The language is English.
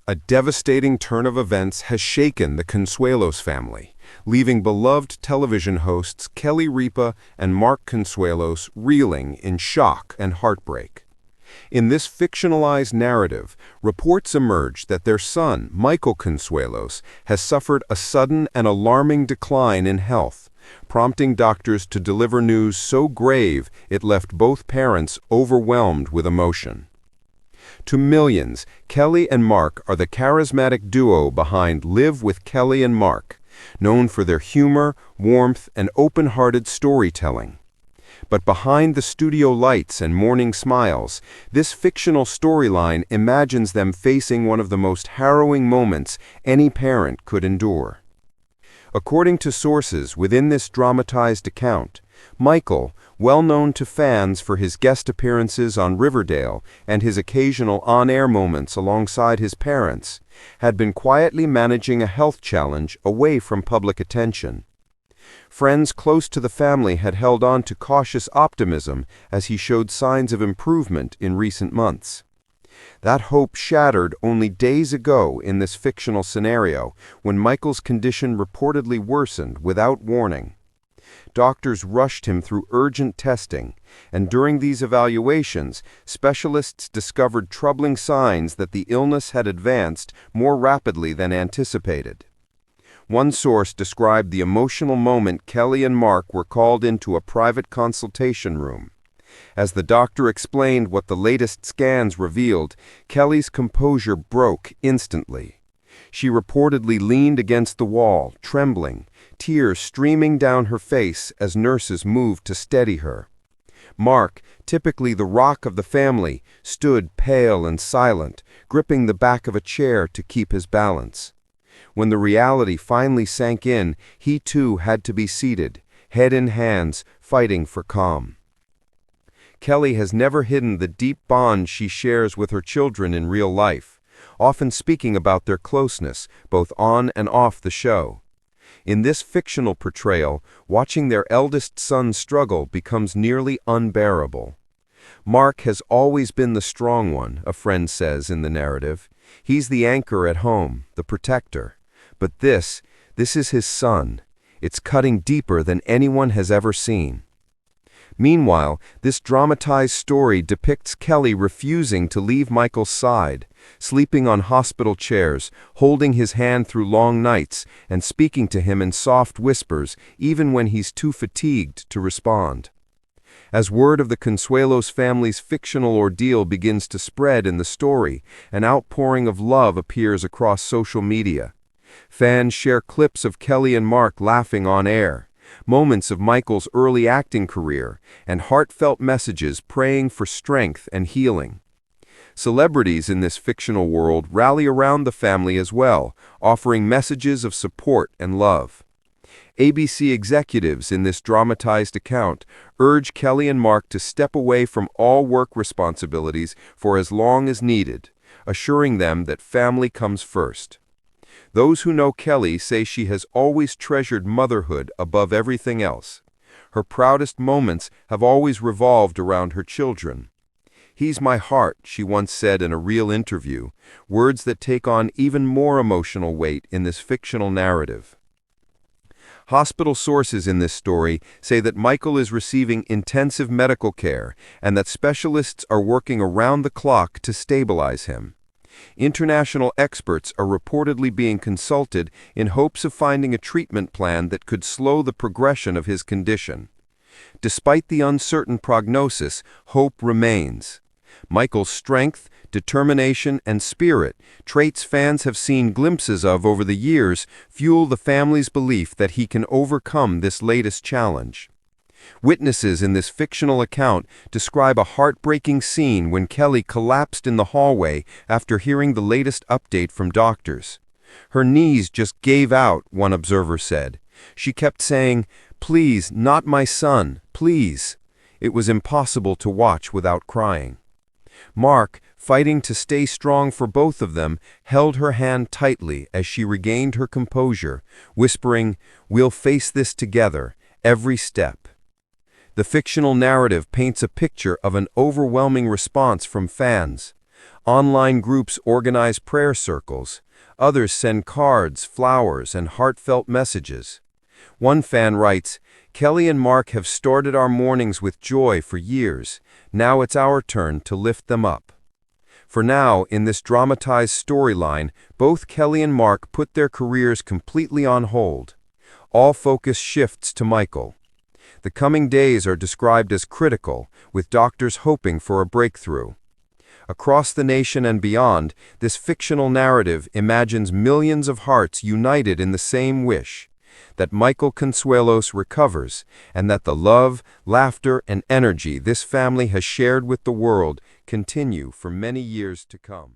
A devastating turn of events has shaken the Consuelos family, leaving beloved television hosts Kelly Ripa and Mark Consuelos reeling in shock and heartbreak. In this fictionalized narrative, reports emerge that their son, Michael Consuelos, has suffered a sudden and alarming decline in health, prompting doctors to deliver news so grave it left both parents overwhelmed with emotion. To millions, Kelly and Mark are the charismatic duo behind Live with Kelly and Mark, known for their humor, warmth, and open-hearted storytelling. But behind the studio lights and morning smiles, this fictional storyline imagines them facing one of the most harrowing moments any parent could endure. According to sources within this dramatized account, Michael, well known to fans for his guest appearances on Riverdale and his occasional on-air moments alongside his parents, had been quietly managing a health challenge away from public attention. Friends close to the family had held on to cautious optimism as he showed signs of improvement in recent months. That hope shattered only days ago in this fictional scenario when Michael's condition reportedly worsened without warning. Doctors rushed him through urgent testing, and during these evaluations, specialists discovered troubling signs that the illness had advanced more rapidly than anticipated. One source described the emotional moment Kelly and Mark were called into a private consultation room. As the doctor explained what the latest scans revealed, Kelly's composure broke instantly. She reportedly leaned against the wall, trembling, tears streaming down her face as nurses moved to steady her. Mark, typically the rock of the family, stood pale and silent, gripping the back of a chair to keep his balance. When the reality finally sank in, he too had to be seated, head in hands, fighting for calm. Kelly has never hidden the deep bond she shares with her children in real life, often speaking about their closeness, both on and off the show. In this fictional portrayal, watching their eldest son struggle becomes nearly unbearable. Mark has always been the strong one, a friend says in the narrative. He's the anchor at home, the protector. But this is his son. It's cutting deeper than anyone has ever seen. Meanwhile, this dramatized story depicts Kelly refusing to leave Michael's side, sleeping on hospital chairs, holding his hand through long nights, and speaking to him in soft whispers, even when he's too fatigued to respond. As word of the Consuelos family's fictional ordeal begins to spread in the story, an outpouring of love appears across social media. Fans share clips of Kelly and Mark laughing on air, moments of Michael's early acting career, and heartfelt messages praying for strength and healing. Celebrities in this fictional world rally around the family as well, offering messages of support and love. ABC executives in this dramatized account urge Kelly and Mark to step away from all work responsibilities for as long as needed, assuring them that family comes first. Those who know Kelly say she has always treasured motherhood above everything else. Her proudest moments have always revolved around her children. "He's my heart," she once said in a real interview, words that take on even more emotional weight in this fictional narrative. Hospital sources in this story say that Michael is receiving intensive medical care and that specialists are working around the clock to stabilize him. International experts are reportedly being consulted in hopes of finding a treatment plan that could slow the progression of his condition. Despite the uncertain prognosis, hope remains. Michael's strength, determination, and spirit, traits fans have seen glimpses of over the years, fuel the family's belief that he can overcome this latest challenge. Witnesses in this fictional account describe a heartbreaking scene when Kelly collapsed in the hallway after hearing the latest update from doctors. Her knees just gave out, one observer said. She kept saying, "Please, not my son, please." It was impossible to watch without crying. Mark, fighting to stay strong for both of them, held her hand tightly as she regained her composure, whispering, "We'll face this together, every step." The fictional narrative paints a picture of an overwhelming response from fans. Online groups organize prayer circles. Others send cards, flowers, and heartfelt messages. One fan writes, "Kelly and Mark have started our mornings with joy for years. Now it's our turn to lift them up." For now, in this dramatized storyline, both Kelly and Mark put their careers completely on hold. All focus shifts to Michael. The coming days are described as critical, with doctors hoping for a breakthrough. Across the nation and beyond, this fictional narrative imagines millions of hearts united in the same wish: that Michael Consuelos recovers, and that the love, laughter, and energy this family has shared with the world continue for many years to come.